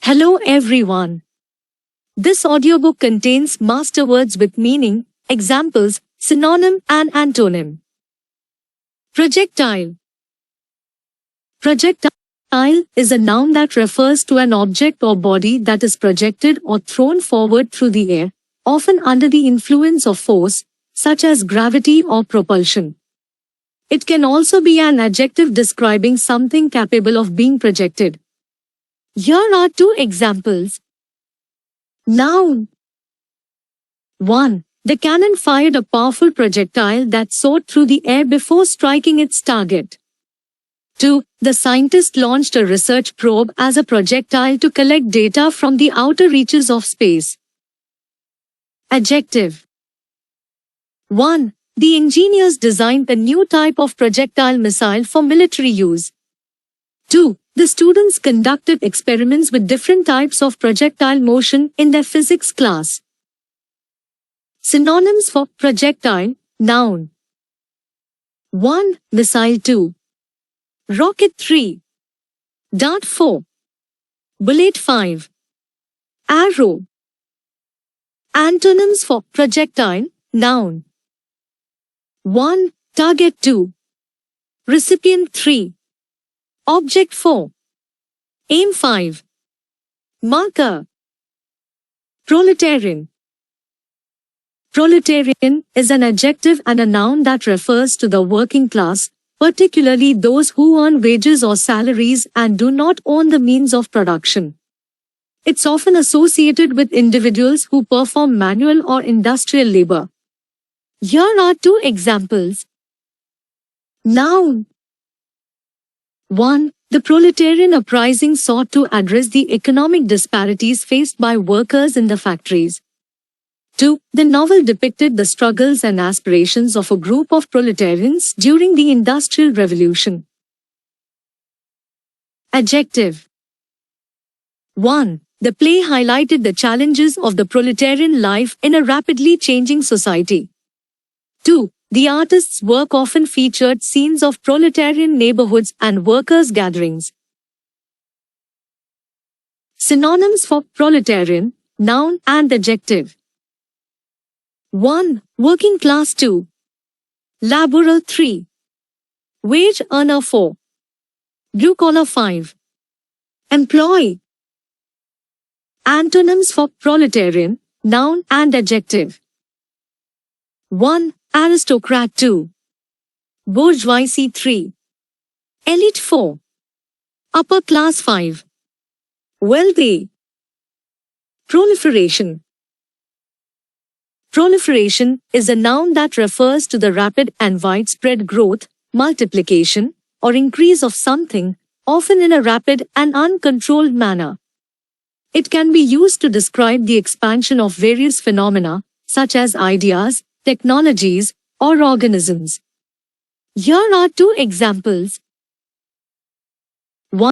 Hello everyone. This audiobook contains master words with meaning, examples, synonym and antonym. Projectile. Projectile is a noun that refers to an object or body that is projected or thrown forward through the air, often under the influence of force, such as gravity or propulsion. It can also be an adjective describing something capable of being projected. Here are two examples. Noun. 1. The cannon fired a powerful projectile that soared through the air before striking its target. 2. The scientist launched a research probe as a projectile to collect data from the outer reaches of space. Adjective. 1. The engineers designed a new type of projectile missile for military use. 2. The students conducted experiments with different types of projectile motion in their physics class. Synonyms for projectile, noun. 1. Missile. 2. Rocket. 3. Dart. 4. Bullet. 5. Arrow. Antonyms for projectile, noun. 1. Target. 2. Recipient. 3. Object. 4. Aim. 5. Marker. Proletarian. Proletarian is an adjective and a noun that refers to the working class, particularly those who earn wages or salaries and do not own the means of production. It's often associated with individuals who perform manual or industrial labor. Here are two examples. Noun. 1. The proletarian uprising sought to address the economic disparities faced by workers in the factories. 2. The novel depicted the struggles and aspirations of a group of proletarians during the Industrial Revolution. Adjective. 1. The play highlighted the challenges of the proletarian life in a rapidly changing society. 2. The artist's work often featured scenes of proletarian neighborhoods and workers' gatherings. Synonyms for proletarian, noun and adjective. 1. Working class. 2. Laborer. 3. Wage earner. 4. Blue collar. 5. Employee. Antonyms for proletarian, noun and adjective. 1. Aristocrat. 2. Bourgeoisie. 3. Elite. 4. Upper class. 5. Wealthy. Proliferation. Proliferation is a noun that refers to the rapid and widespread growth, multiplication, or increase of something, often in a rapid and uncontrolled manner. It can be used to describe the expansion of various phenomena, such as ideas, technologies, or organisms. Here are two examples. 1.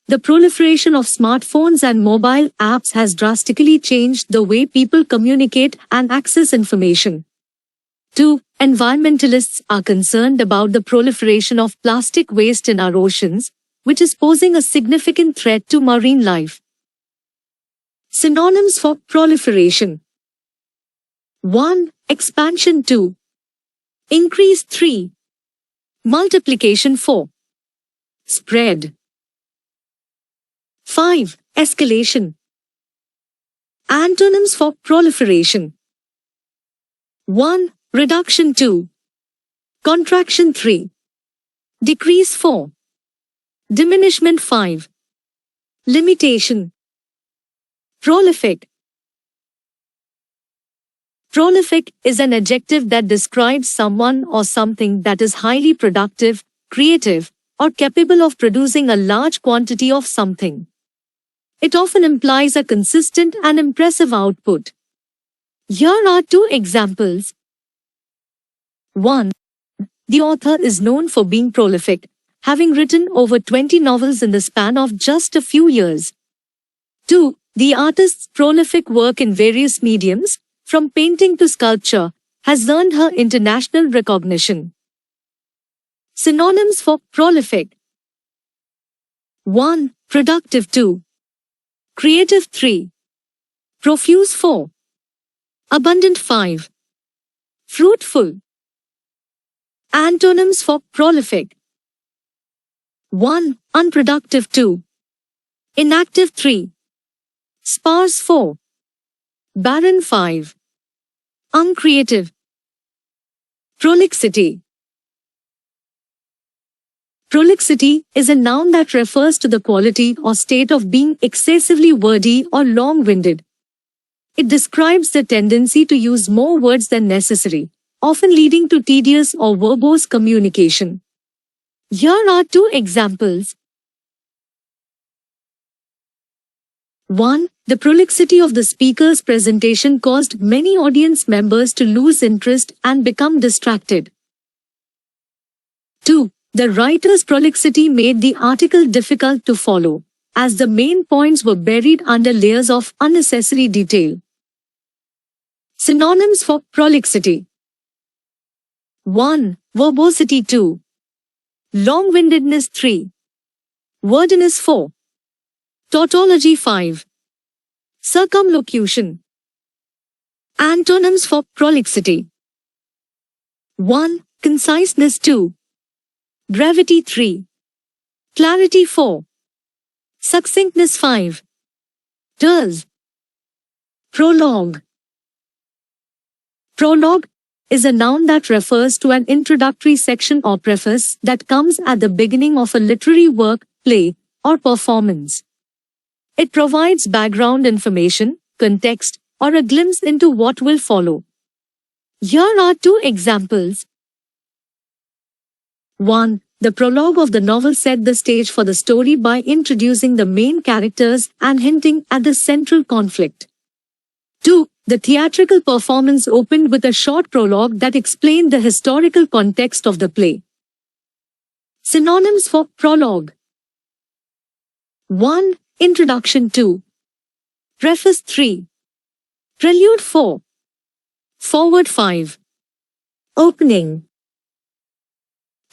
The proliferation of smartphones and mobile apps has drastically changed the way people communicate and access information. 2. Environmentalists are concerned about the proliferation of plastic waste in our oceans, which is posing a significant threat to marine life. Synonyms for proliferation. 1. Expansion. 2. Increase. 3. Multiplication. 4. Spread. 5. Escalation. Antonyms for proliferation. 1. Reduction. 2. Contraction. 3. Decrease. 4. Diminishment. 5. Limitation. Prolific. Prolific is an adjective that describes someone or something that is highly productive, creative, or capable of producing a large quantity of something. It often implies a consistent and impressive output. Here are two examples. 1. The author is known for being prolific, having written over 20 novels in the span of just a few years. 2. The artist's prolific work in various mediums, from painting to sculpture, has earned her international recognition. Synonyms for prolific. 1. Productive. 2. Creative 3. Profuse 4. Abundant 5. Fruitful. Antonyms for prolific. 1. Unproductive 2. Inactive 3. Sparse 4. Barren 5. Uncreative. Prolixity. Prolixity is a noun that refers to the quality or state of being excessively wordy or long-winded. It describes the tendency to use more words than necessary, often leading to tedious or verbose communication. Here are 2 examples. 1. The prolixity of the speaker's presentation caused many audience members to lose interest and become distracted. 2. The writer's prolixity made the article difficult to follow, as the main points were buried under layers of unnecessary detail. Synonyms for prolixity. 1. Verbosity 2. Long-windedness 3. Wordiness 4. Tautology 5. Circumlocution. Antonyms for prolixity. 1. Conciseness 2. Brevity 3. Clarity 4. Succinctness 5. Terse. Prologue. Prologue is a noun that refers to an introductory section or preface that comes at the beginning of a literary work, play, or performance. It provides background information, context, or a glimpse into what will follow. Here are 2 examples. 1. The prologue of the novel set the stage for the story by introducing the main characters and hinting at the central conflict. 2. The theatrical performance opened with a short prologue that explained the historical context of the play. Synonyms for prologue. 1. Introduction 2. Preface 3. Prelude 4. Forward 5. Opening.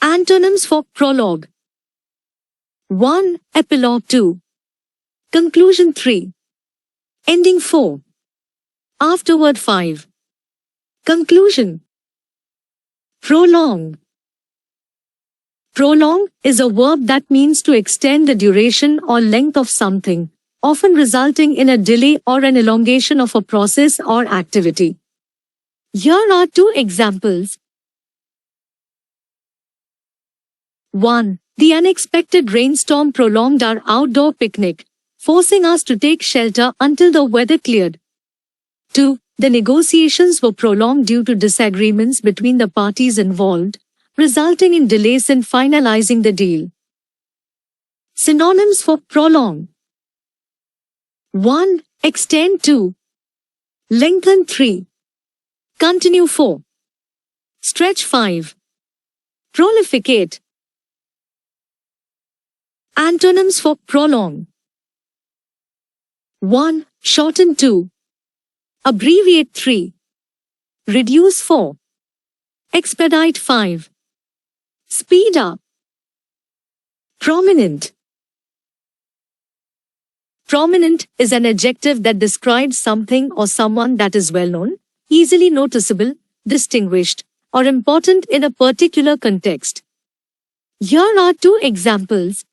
Antonyms for prologue. 1. Epilogue 2. Conclusion 3. Ending 4. Afterword 5. Conclusion. Prolong. Prolong is a verb that means to extend the duration or length of something, often resulting in a delay or an elongation of a process or activity. Here are 2 examples. 1. The unexpected rainstorm prolonged our outdoor picnic, forcing us to take shelter until the weather cleared. 2. The negotiations were prolonged due to disagreements between the parties involved, resulting in delays in finalizing the deal. Synonyms for prolong. 1. Extend 2. Lengthen 3. Continue 4. Stretch 5. Prolificate. Antonyms for prolong. 1. Shorten 2. Abbreviate 3. Reduce 4. Expedite 5. Speed up. Prominent. Prominent is an adjective that describes something or someone that is well known, easily noticeable, distinguished, or important in a particular context. Here are 2 examples.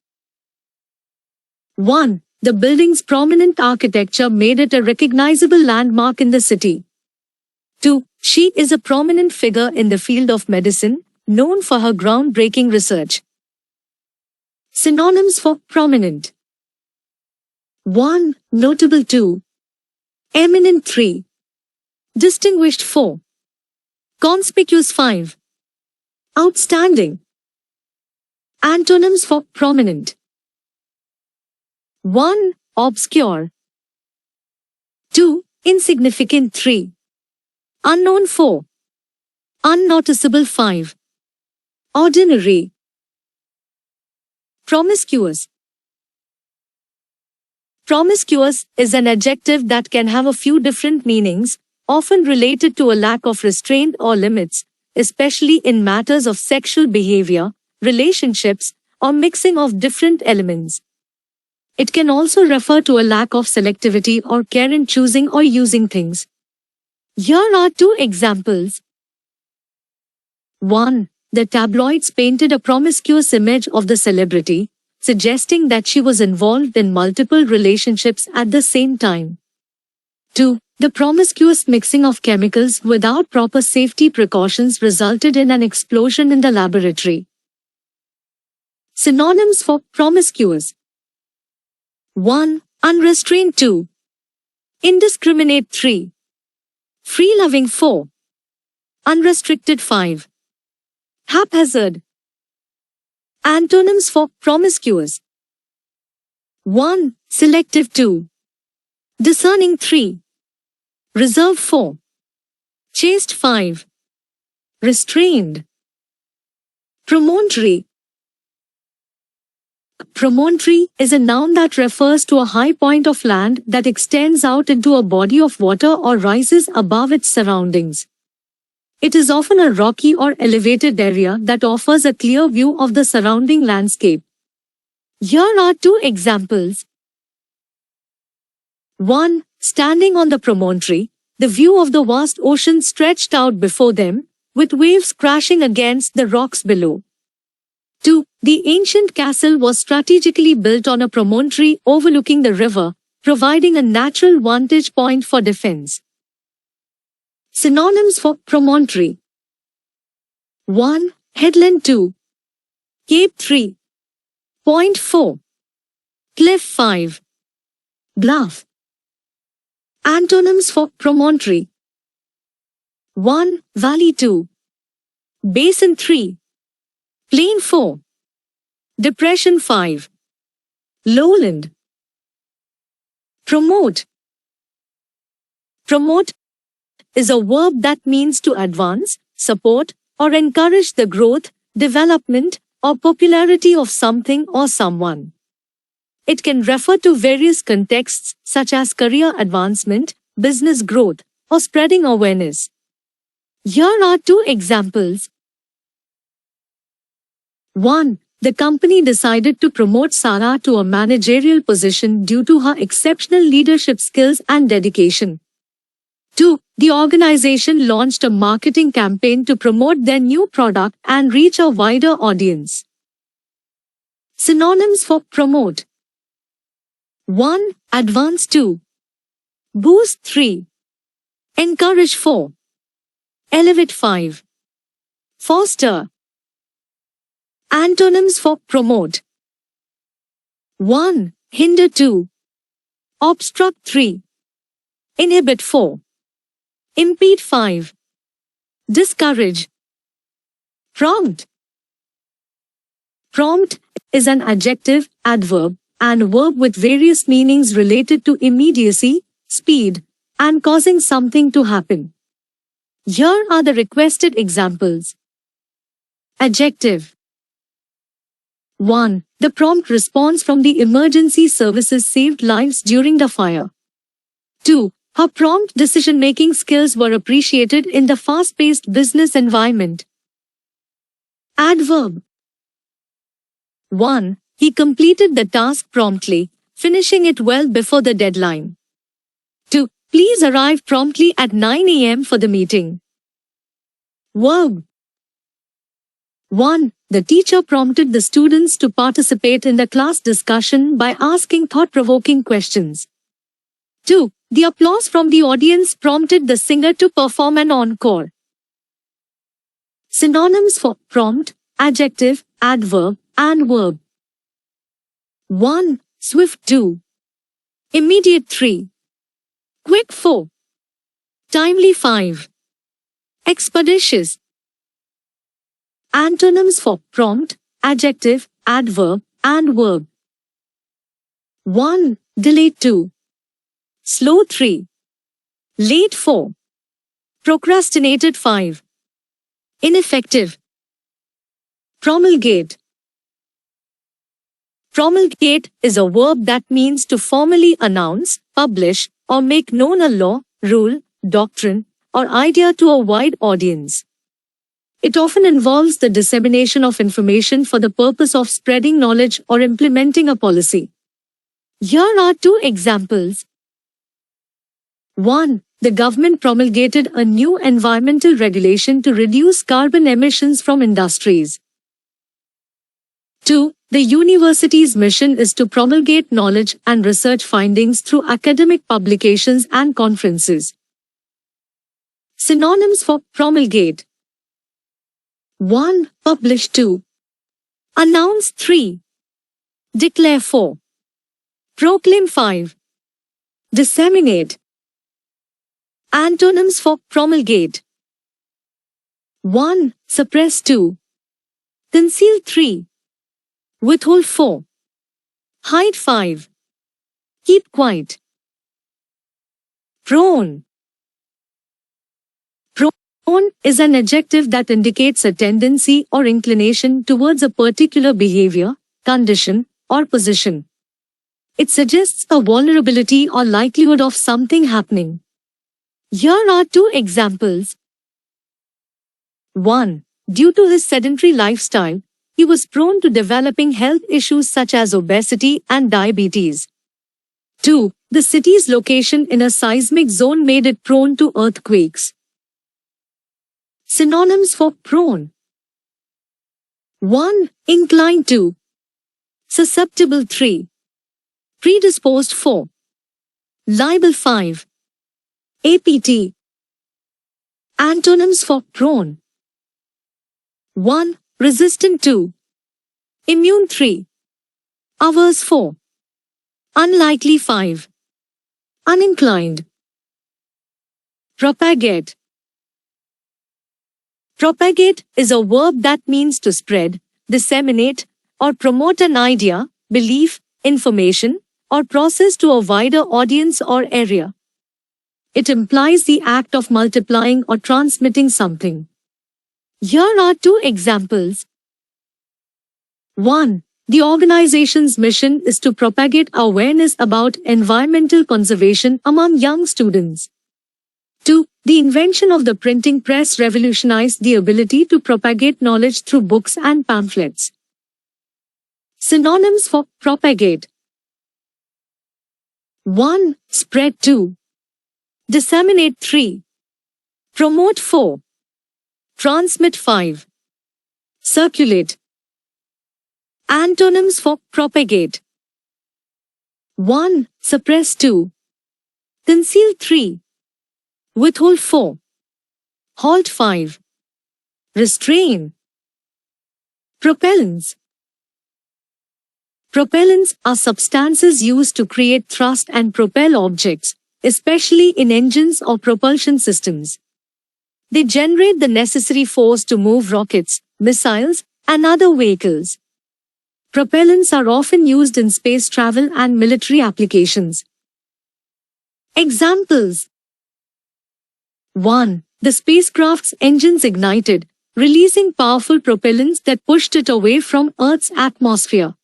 1. The building's prominent architecture made it a recognizable landmark in the city. 2. She is a prominent figure in the field of medicine, known for her groundbreaking research. Synonyms for prominent. 1. Notable 2. Eminent 3. Distinguished 4. Conspicuous 5. Outstanding. Antonyms for prominent. 1. Obscure. 2. Insignificant 3. Unknown 4. Unnoticeable 5. Ordinary. Promiscuous. Promiscuous is an adjective that can have a few different meanings, often related to a lack of restraint or limits, especially in matters of sexual behavior, relationships, or mixing of different elements. It can also refer to a lack of selectivity or care in choosing or using things. Here are two examples. 1. The tabloids painted a promiscuous image of the celebrity, suggesting that she was involved in multiple relationships at the same time. 2. The promiscuous mixing of chemicals without proper safety precautions resulted in an explosion in the laboratory. Synonyms for promiscuous. 1. Unrestrained. 2. Indiscriminate. 3. Free-loving. 4. Unrestricted. 5. Haphazard. Antonyms for promiscuous. 1. Selective. 2. Discerning. 3. Reserved. 4. Chaste. 5. Restrained. Promontory. Promontory is a noun that refers to a high point of land that extends out into a body of water or rises above its surroundings. It is often a rocky or elevated area that offers a clear view of the surrounding landscape. Here are two examples. 1. Standing on the promontory, the view of the vast ocean stretched out before them, with waves crashing against the rocks below. 2. The ancient castle was strategically built on a promontory overlooking the river, providing a natural vantage point for defense. Synonyms for promontory. 1. Headland. 2. Cape. 3. Point. 4. Cliff. 5. Bluff. Antonyms for promontory. 1. Valley. 2. Basin. 3. Plain. 4. Depression. 5. Lowland. Promote. Promote is a verb that means to advance, support, or encourage the growth, development, or popularity of something or someone. It can refer to various contexts such as career advancement, business growth, or spreading awareness. Here are two examples. 1. The company decided to promote Sarah to a managerial position due to her exceptional leadership skills and dedication. 2. The organization launched a marketing campaign to promote their new product and reach a wider audience. Synonyms for promote. 1. Advance. 2. Boost. 3. Encourage. 4. Elevate. 5. Foster. Antonyms for promote. 1. Hinder. 2. Obstruct. 3. Inhibit. 4. Impede. 5. Discourage. Prompt. Prompt is an adjective, adverb, and verb with various meanings related to immediacy, speed, and causing something to happen. Here are the requested examples. Adjective. 1. The prompt response from the emergency services saved lives during the fire. 2. Her prompt decision-making skills were appreciated in the fast-paced business environment. Adverb. 1. He completed the task promptly, finishing it well before the deadline. 2. Please arrive promptly at 9 a.m. for the meeting. Verb. 1. The teacher prompted the students to participate in the class discussion by asking thought-provoking questions. 2. The applause from the audience prompted the singer to perform an encore. Synonyms for prompt, adjective, adverb, and verb. 1. Swift. 2. Immediate. 3. Quick. 4. Timely. 5. Expeditious. Antonyms for prompt, adjective, adverb, and verb. 1. Delayed. 2. Slow. 3. Late. 4. Procrastinated. 5. Ineffective. Promulgate. Promulgate is a verb that means to formally announce, publish, or make known a law, rule, doctrine, or idea to a wide audience. It often involves the dissemination of information for the purpose of spreading knowledge or implementing a policy. Here are two examples. 1. The government promulgated a new environmental regulation to reduce carbon emissions from industries. 2. The university's mission is to promulgate knowledge and research findings through academic publications and conferences. Synonyms for promulgate. 1. Publish. 2. Announce. 3. Declare. 4. Proclaim. 5. Disseminate. Antonyms for promulgate. 1. Suppress. 2. Conceal. 3. Withhold. 4. Hide. 5. Keep quiet. Prone. Prone is an adjective that indicates a tendency or inclination towards a particular behavior, condition, or position. It suggests a vulnerability or likelihood of something happening. Here are two examples. 1. Due to his sedentary lifestyle, he was prone to developing health issues such as obesity and diabetes. 2. The city's location in a seismic zone made it prone to earthquakes. Synonyms for prone. 1. Inclined. 2. Susceptible. 3. Predisposed. 4. Liable. 5. APT. Antonyms for prone. 1. Resistant. 2. Immune. 3. Averse. 4. Unlikely. 5. Uninclined. Propagate. Propagate is a verb that means to spread, disseminate, or promote an idea, belief, information, or process to a wider audience or area. It implies the act of multiplying or transmitting something. Here are two examples. 1. The organization's mission is to propagate awareness about environmental conservation among young students. 2. The invention of the printing press revolutionized the ability to propagate knowledge through books and pamphlets. Synonyms for propagate. 1. Spread. 2. Disseminate. 3. Promote. 4. Transmit. 5. Circulate. Antonyms for propagate. 1. Suppress. 2. Conceal. 3. Withhold. 4. Halt. 5. Restrain. Propellants. Propellants are substances used to create thrust and propel objects, especially in engines or propulsion systems. They generate the necessary force to move rockets, missiles, and other vehicles. Propellants are often used in space travel and military applications. Examples. 1. The spacecraft's engines ignited, releasing powerful propellants that pushed it away from Earth's atmosphere.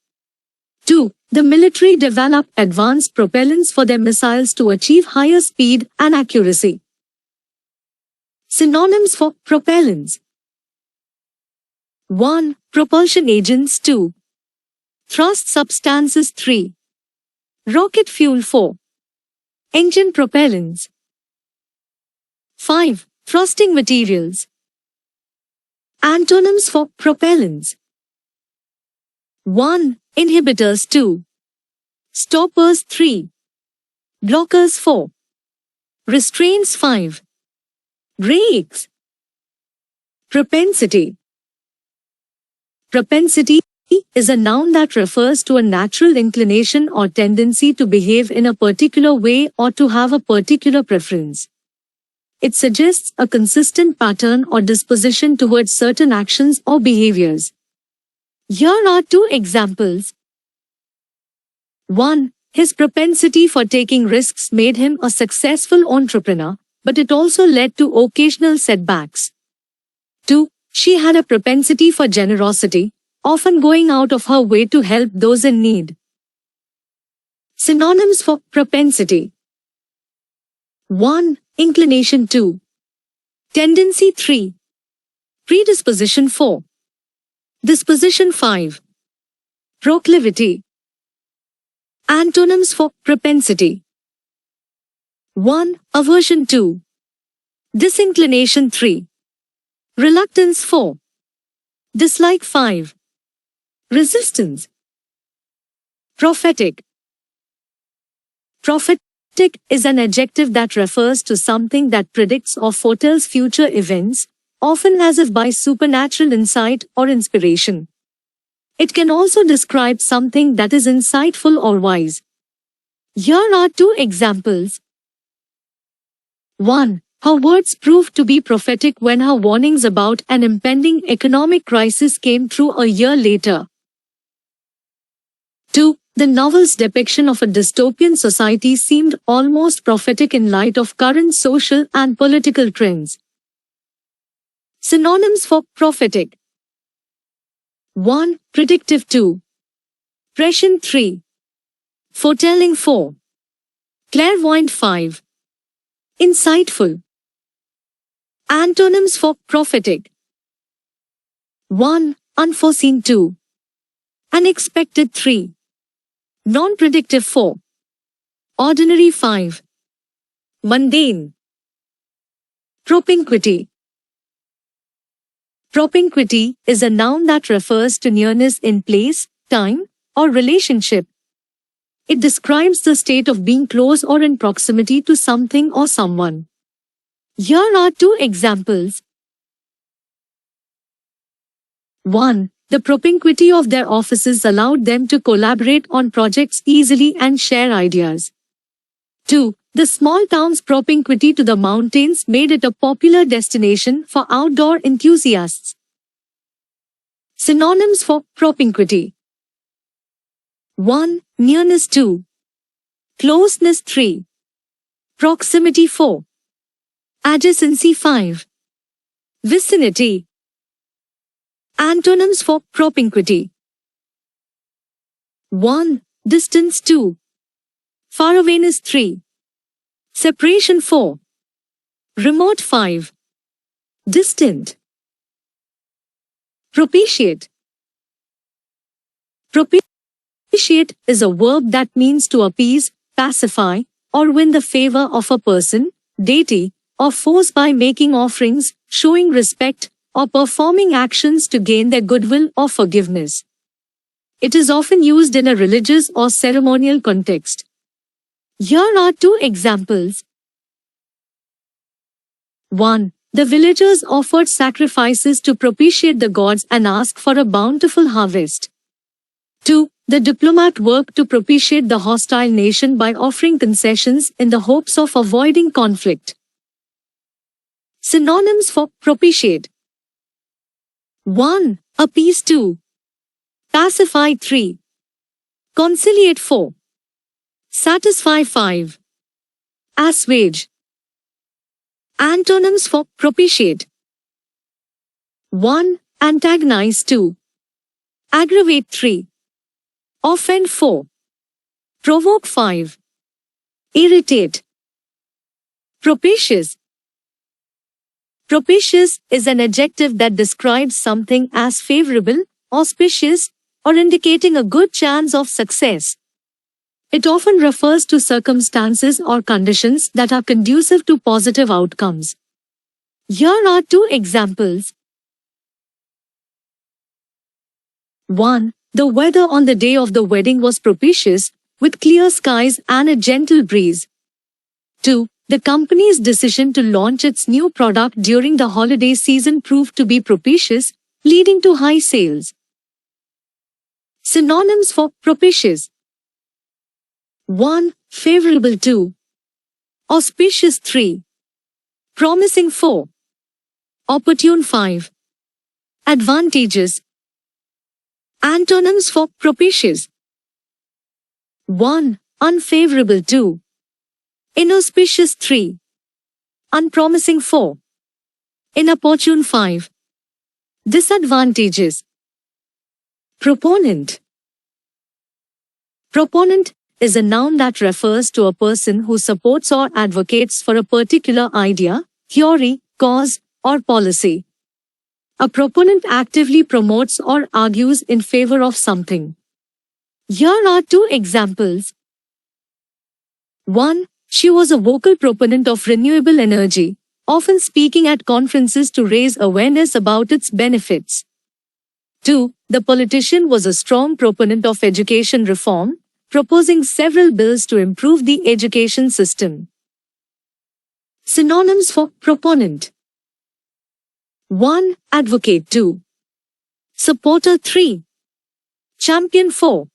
2. The military developed advanced propellants for their missiles to achieve higher speed and accuracy. Synonyms for propellants. 1. Propulsion agents. 2. Thrust substances. 3. Rocket fuel. 4. Engine propellants. 5. Thrusting materials. Antonyms for propellants. 1. Inhibitors. 2. Stoppers. 3. Blockers. 4. Restraints. 5. Brakes. Propensity. Propensity is a noun that refers to a natural inclination or tendency to behave in a particular way or to have a particular preference. It suggests a consistent pattern or disposition towards certain actions or behaviors. Here are two examples. 1. His propensity for taking risks made him a successful entrepreneur, but it also led to occasional setbacks. 2. She had a propensity for generosity, often going out of her way to help those in need. Synonyms for propensity. 1. Inclination. 2. Tendency. 3. Predisposition. 4. Disposition. 5. Proclivity. Antonyms for propensity. 1. Aversion. 2. Disinclination. 3. Reluctance. 4. Dislike. 5. Resistance. Prophetic. Prophetic is an adjective that refers to something that predicts or foretells future events, often as if by supernatural insight or inspiration. It can also describe something that is insightful or wise. Here are 2 examples. 1. Her words proved to be prophetic when her warnings about an impending economic crisis came true a year later. 2. The novel's depiction of a dystopian society seemed almost prophetic in light of current social and political trends. Synonyms for prophetic. 1. Predictive. 2. Prescient. 3. Foretelling. 4. Clairvoyant. 5. Insightful. Antonyms for prophetic. 1. Unforeseen. 2. Unexpected. 3. Non-predictive. 4. Ordinary. 5. Mundane. Propinquity. Propinquity is a noun that refers to nearness in place, time, or relationship. It describes the state of being close or in proximity to something or someone. Here are 2 examples. 1. The propinquity of their offices allowed them to collaborate on projects easily and share ideas. 2. The small town's propinquity to the mountains made it a popular destination for outdoor enthusiasts. Synonyms for propinquity. 1. Nearness. 2. Closeness. 3. Proximity. 4. Adjacency. 5. Vicinity. Antonyms for propinquity. 1. Distance. 2. Farawayness. 3. Separation. 4. Remote. 5. Distant. Propitiate. Propitiate is a verb that means to appease, pacify, or win the favor of a person, deity, or force by making offerings, showing respect, or performing actions to gain their goodwill or forgiveness. It is often used in a religious or ceremonial context. Here are 2 examples. 1. The villagers offered sacrifices to propitiate the gods and ask for a bountiful harvest. 2. The diplomat worked to propitiate the hostile nation by offering concessions in the hopes of avoiding conflict. Synonyms for propitiate. 1. Appease. 2. Pacify. 3. Conciliate. 4. Satisfy. 5. Assuage. Antonyms for propitiate. 1. Antagonize. 2. Aggravate. 3. Offend. 4. Provoke. 5. Irritate. Propitious. Propitious is an adjective that describes something as favorable, auspicious, or indicating a good chance of success. It often refers to circumstances or conditions that are conducive to positive outcomes. Here are 2 examples. 1. The weather on the day of the wedding was propitious, with clear skies and a gentle breeze. 2. The company's decision to launch its new product during the holiday season proved to be propitious, leading to high sales. Synonyms for propitious. 1. Favorable. 2. Auspicious. 3. Promising. 4. Opportune. 5. Advantageous. Antonyms for propitious. 1. Unfavorable. 2. Inauspicious. 3. Unpromising. 4. Inopportune. 5. Disadvantageous. Proponent. Proponent is a noun that refers to a person who supports or advocates for a particular idea, theory, cause, or policy. A proponent actively promotes or argues in favor of something. Here are two examples. 1. She was a vocal proponent of renewable energy, often speaking at conferences to raise awareness about its benefits. 2. The politician was a strong proponent of education reform, proposing several bills to improve the education system. Synonyms for proponent. 1. Advocate. 2. Supporter. 3. Champion. 4.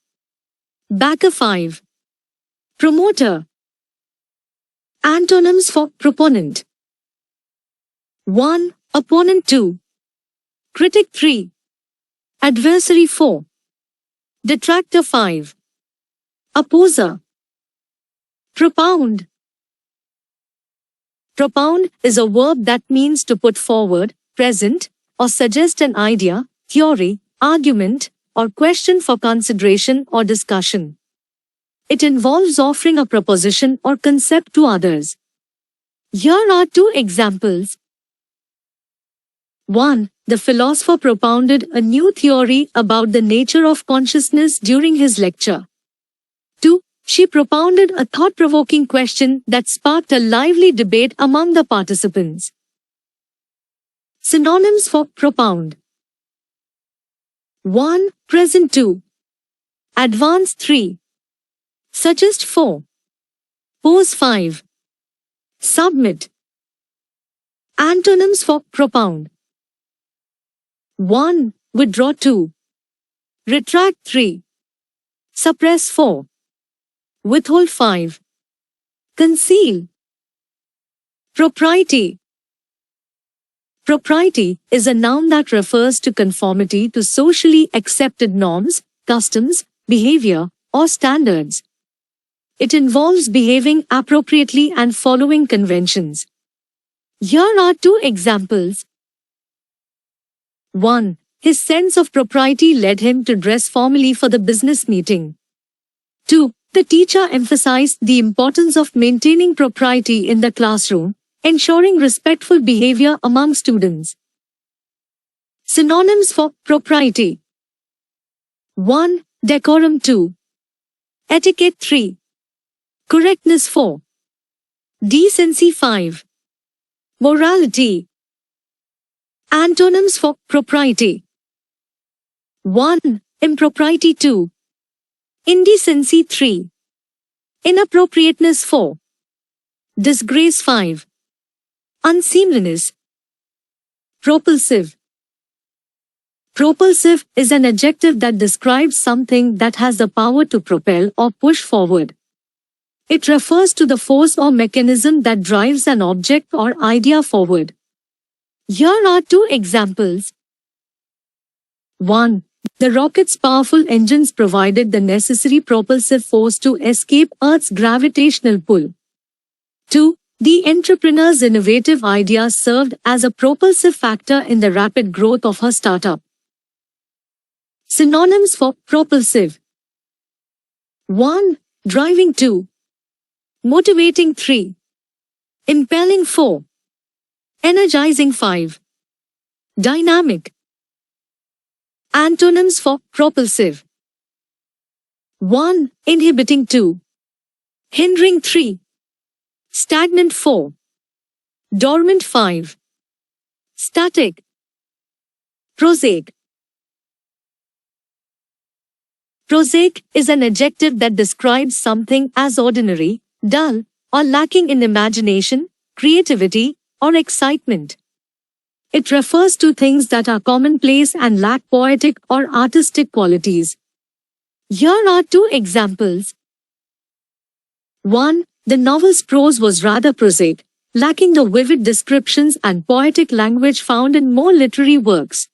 Backer. 5. Promoter. Antonyms for proponent. 1. Opponent. 2. Critic. 3. Adversary. 4. Detractor. 5. Opposer. Propound. Propound is a verb that means to put forward, present, or suggest an idea, theory, argument, or question for consideration or discussion. It involves offering a proposition or concept to others. Here are two examples. 1. The philosopher propounded a new theory about the nature of consciousness during his lecture. 2. She propounded a thought-provoking question that sparked a lively debate among the participants. Synonyms for propound. 1. Present. 2. Advance. 3. Suggest. 4. Pose. 5. Submit. Antonyms for propound. 1. Withdraw. 2. Retract. 3. Suppress. 4. Withhold. 5. Conceal. Propriety. Propriety is a noun that refers to conformity to socially accepted norms, customs, behavior, or standards. It involves behaving appropriately and following conventions. Here are two examples. 1. His sense of propriety led him to dress formally for the business meeting. 2. The teacher emphasized the importance of maintaining propriety in the classroom, ensuring respectful behavior among students. Synonyms for propriety. 1. Decorum. 2. Etiquette. 3. Correctness. 4. Decency. 5. Morality. Antonyms for propriety. 1. Impropriety. 2. Indecency. 3. Inappropriateness. 4. Disgrace. 5. Unseemliness. Propulsive. Propulsive is an adjective that describes something that has the power to propel or push forward. It refers to the force or mechanism that drives an object or idea forward. Here are two examples. 1. The rocket's powerful engines provided the necessary propulsive force to escape Earth's gravitational pull. 2. The entrepreneur's innovative idea served as a propulsive factor in the rapid growth of her startup. Synonyms for propulsive. 1. Driving. 2. Motivating. 3. Impelling. 4. Energizing. 5. Dynamic. Antonyms for propulsive. 1. Inhibiting. 2. Hindering. 3. Stagnant. 4. Dormant. 5. Static. Prosaic. Prosaic is an adjective that describes something as ordinary, dull, or lacking in imagination, creativity, or excitement. It refers to things that are commonplace and lack poetic or artistic qualities. Here are two examples. 1. The novel's prose was rather prosaic, lacking the vivid descriptions and poetic language found in more literary works.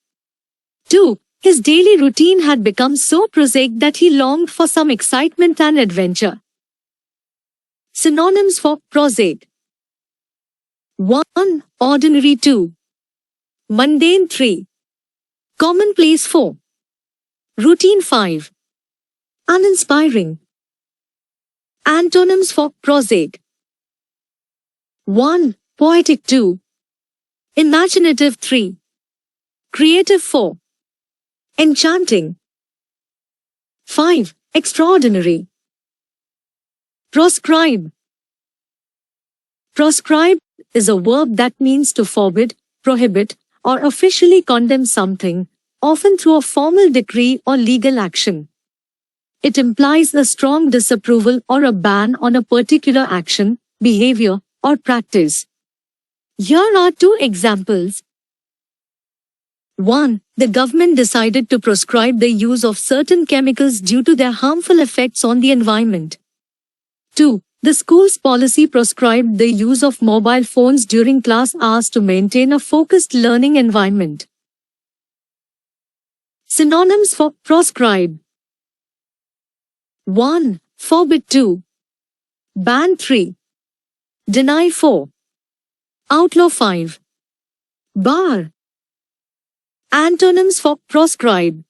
2. His daily routine had become so prosaic that he longed for some excitement and adventure. Synonyms for prosaic. 1. Ordinary. 2. Mundane. 3. Commonplace. 4. Routine. 5. Uninspiring. Antonyms for prosaic. 1. Poetic. 2. Imaginative. 3. Creative. 4. Enchanting. 5. Extraordinary. Proscribe. Proscribe is a verb that means to forbid, prohibit, or officially condemn something, often through a formal decree or legal action. It implies a strong disapproval or a ban on a particular action, behavior, or practice. Here are two examples. 1. The government decided to proscribe the use of certain chemicals due to their harmful effects on the environment. 2. The school's policy proscribed the use of mobile phones during class hours to maintain a focused learning environment. Synonyms for proscribe. 1. Forbid. 2. Ban. 3. Deny. 4. Outlaw. 5. Bar. Antonyms for proscribe.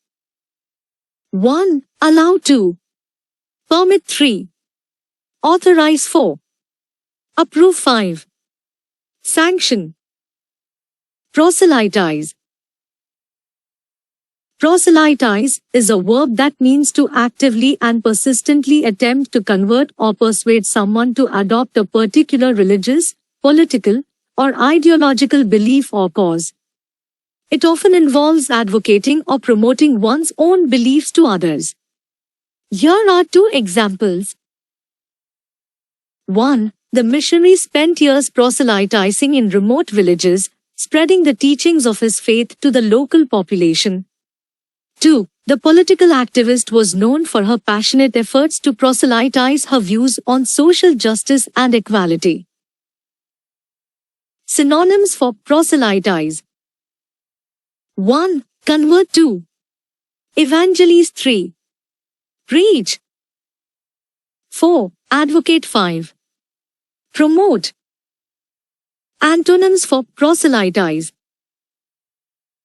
1. Allow. 2. Permit. 3. Authorize. 4. Approve. 5. Sanction. Proselytize. Proselytize is a verb that means to actively and persistently attempt to convert or persuade someone to adopt a particular religious, political, or ideological belief or cause. It often involves advocating or promoting one's own beliefs to others. Here are two examples. 1. The missionary spent years proselytizing in remote villages, spreading the teachings of his faith to the local population. 2. The political activist was known for her passionate efforts to proselytize her views on social justice and equality. Synonyms for proselytize. 1. Convert. 2. Evangelize. 3. Preach. 4. Advocate. 5. Promote. Antonyms for proselytize.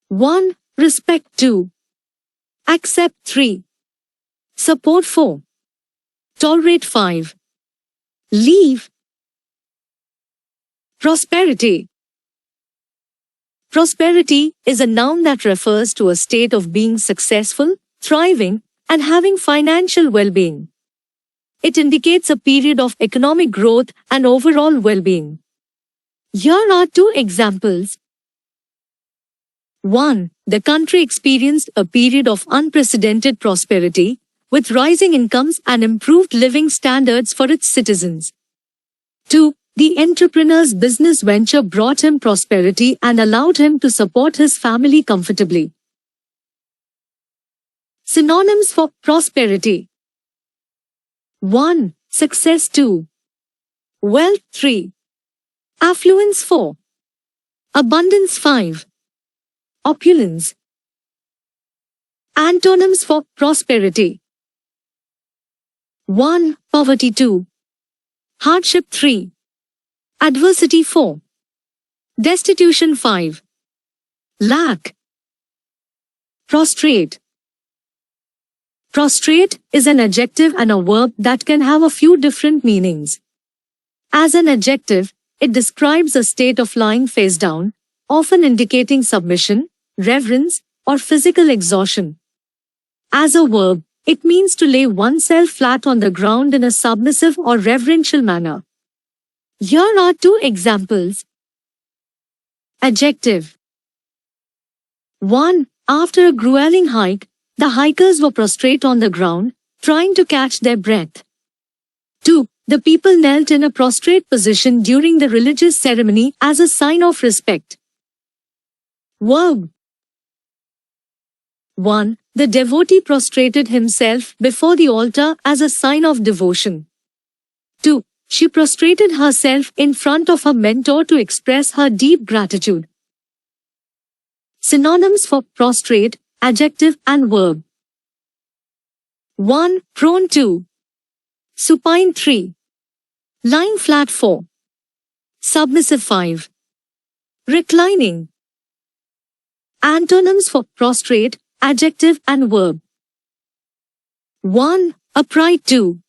1. Respect. 2. Accept. 3. Support. 4. Tolerate. 5. Leave. Prosperity. Prosperity is a noun that refers to a state of being successful, thriving, and having financial well-being. It indicates a period of economic growth and overall well-being. Here are two examples. 1. The country experienced a period of unprecedented prosperity, with rising incomes and improved living standards for its citizens. 2. The entrepreneur's business venture brought him prosperity and allowed him to support his family comfortably. Synonyms for prosperity. 1. Success. 2. Wealth. 3. Affluence. 4. Abundance. 5. Opulence. Antonyms for prosperity. 1. Poverty. 2. Hardship. 3. Adversity. 4. Destitution. 5. Lack. Prostrate. Prostrate is an adjective and a verb that can have a few different meanings. As an adjective, it describes a state of lying face down, often indicating submission, reverence, or physical exhaustion. As a verb, it means to lay oneself flat on the ground in a submissive or reverential manner. Here are two examples. Adjective. 1. After a grueling hike, the hikers were prostrate on the ground, trying to catch their breath. 2. The people knelt in a prostrate position during the religious ceremony as a sign of respect. Verb. 1. The devotee prostrated himself before the altar as a sign of devotion. 2. She prostrated herself in front of her mentor to express her deep gratitude. Synonyms for prostrate, adjective and verb. 1. Prone. 2. Supine. 3. Lying flat. 4. Submissive. 5. Reclining. Antonyms for prostrate, adjective and verb. 1. Upright. 2.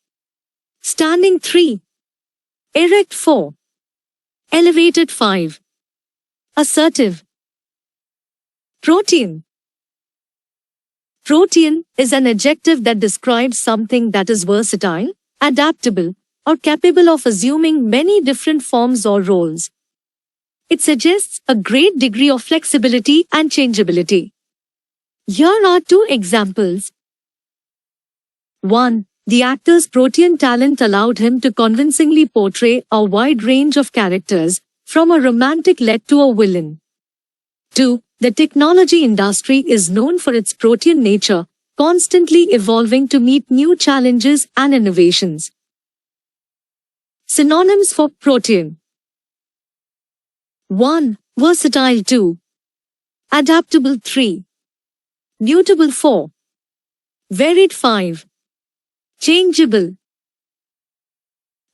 Standing. 3. Erect. 4. Elevated. 5. Assertive. Protein. Protean is an adjective that describes something that is versatile, adaptable, or capable of assuming many different forms or roles. It suggests a great degree of flexibility and changeability. Here are two examples. 1. The actor's protean talent allowed him to convincingly portray a wide range of characters, from a romantic lead to a villain. 2. The technology industry is known for its protean nature, constantly evolving to meet new challenges and innovations. Synonyms for protean. 1. Versatile. 2. Adaptable. 3. Mutable. 4. Varied. 5. Changeable.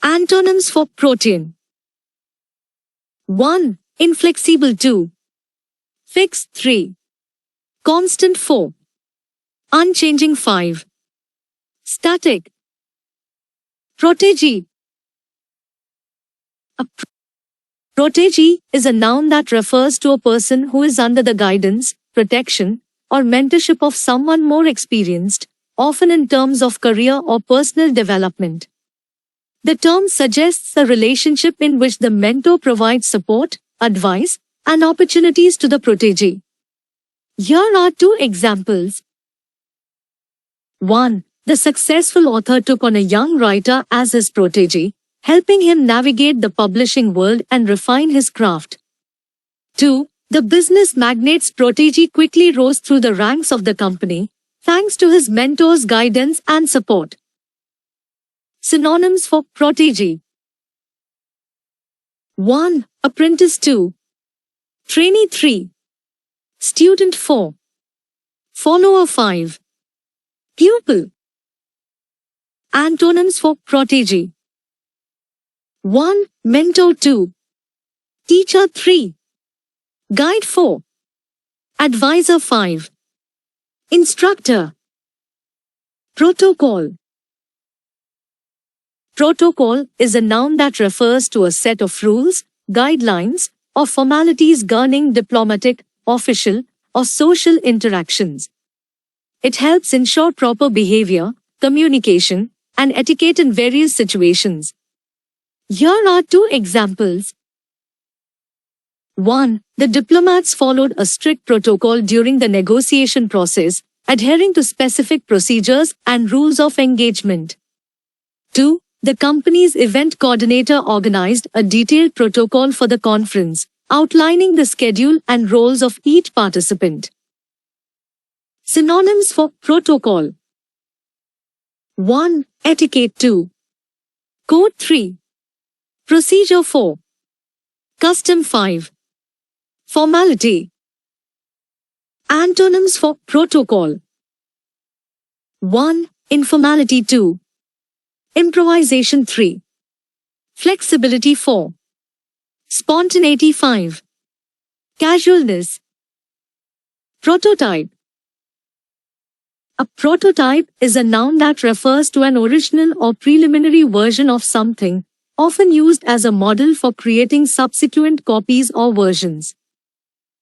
Antonyms for protean. 1. Inflexible. 2. Fixed. 3. Constant. 4. Unchanging. 5. Static. Protégé. A protégé is a noun that refers to a person who is under the guidance, protection, or mentorship of someone more experienced, often in terms of career or personal development. The term suggests a relationship in which the mentor provides support, advice, and opportunities to the protégé. Here are two examples. 1. The successful author took on a young writer as his protégé, helping him navigate the publishing world and refine his craft. 2. The business magnate's protégé quickly rose through the ranks of the company, thanks to his mentor's guidance and support. Synonyms for protégé. 1. Apprentice. 2. Trainee. 3. Student. 4. Follower. 5. Pupil. Antonyms for protégé. 1. Mentor. 2. Teacher. 3. Guide. 4. Advisor. 5. Instructor. Protocol. Protocol is a noun that refers to a set of rules, guidelines, or formalities governing diplomatic, official, or social interactions. It helps ensure proper behavior, communication, and etiquette in various situations. Here are two examples. 1. The diplomats followed a strict protocol during the negotiation process, adhering to specific procedures and rules of engagement. 2. The company's event coordinator organized a detailed protocol for the conference, outlining the schedule and roles of each participant. Synonyms for protocol. 1. Etiquette. 2. Code. 3. Procedure. 4. Custom. 5. Formality. Antonyms for protocol. 1. Informality. 2. Improvisation. 3. Flexibility. 4. Spontaneity. 5. Casualness. Prototype. A prototype is a noun that refers to an original or preliminary version of something, often used as a model for creating subsequent copies or versions.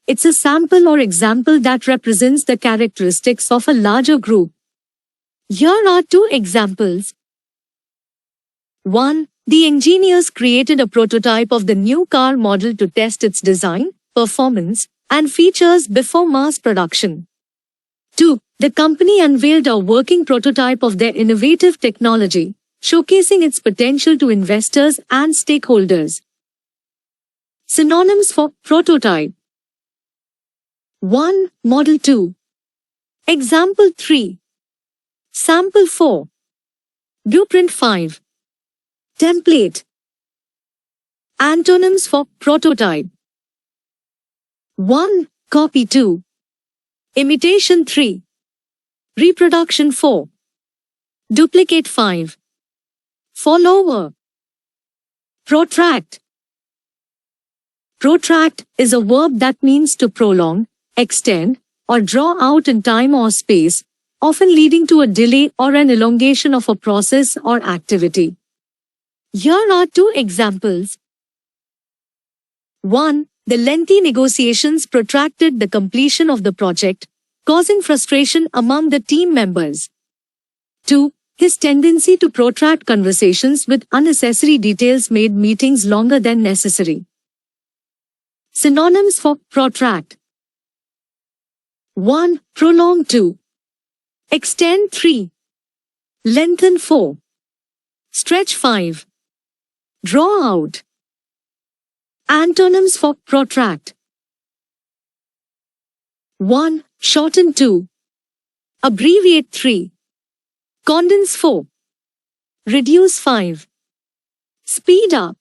It's a sample or example that represents the characteristics of a larger group. Here are two examples. 1. The engineers created a prototype of the new car model to test its design, performance, and features before mass production. 2. The company unveiled a working prototype of their innovative technology, showcasing its potential to investors and stakeholders. Synonyms for prototype. 1. Model. 2. Example. 3. Sample. 4. Blueprint. 5. Template. Antonyms for prototype. 1. Copy. 2. Imitation. 3. Reproduction. 4. Duplicate. 5. Follower. Protract. Protract is a verb that means to prolong, extend, or draw out in time or space, often leading to a delay or an elongation of a process or activity. Here are two examples. 1. The lengthy negotiations protracted the completion of the project, causing frustration among the team members. 2. His tendency to protract conversations with unnecessary details made meetings longer than necessary. Synonyms for protract. 1. Prolong. 2. Extend. 3. Lengthen. 4. Stretch. 5. Draw out. Antonyms for protract. 1. Shorten. 2. Abbreviate. 3. Condense. 4. Reduce. 5. Speed up.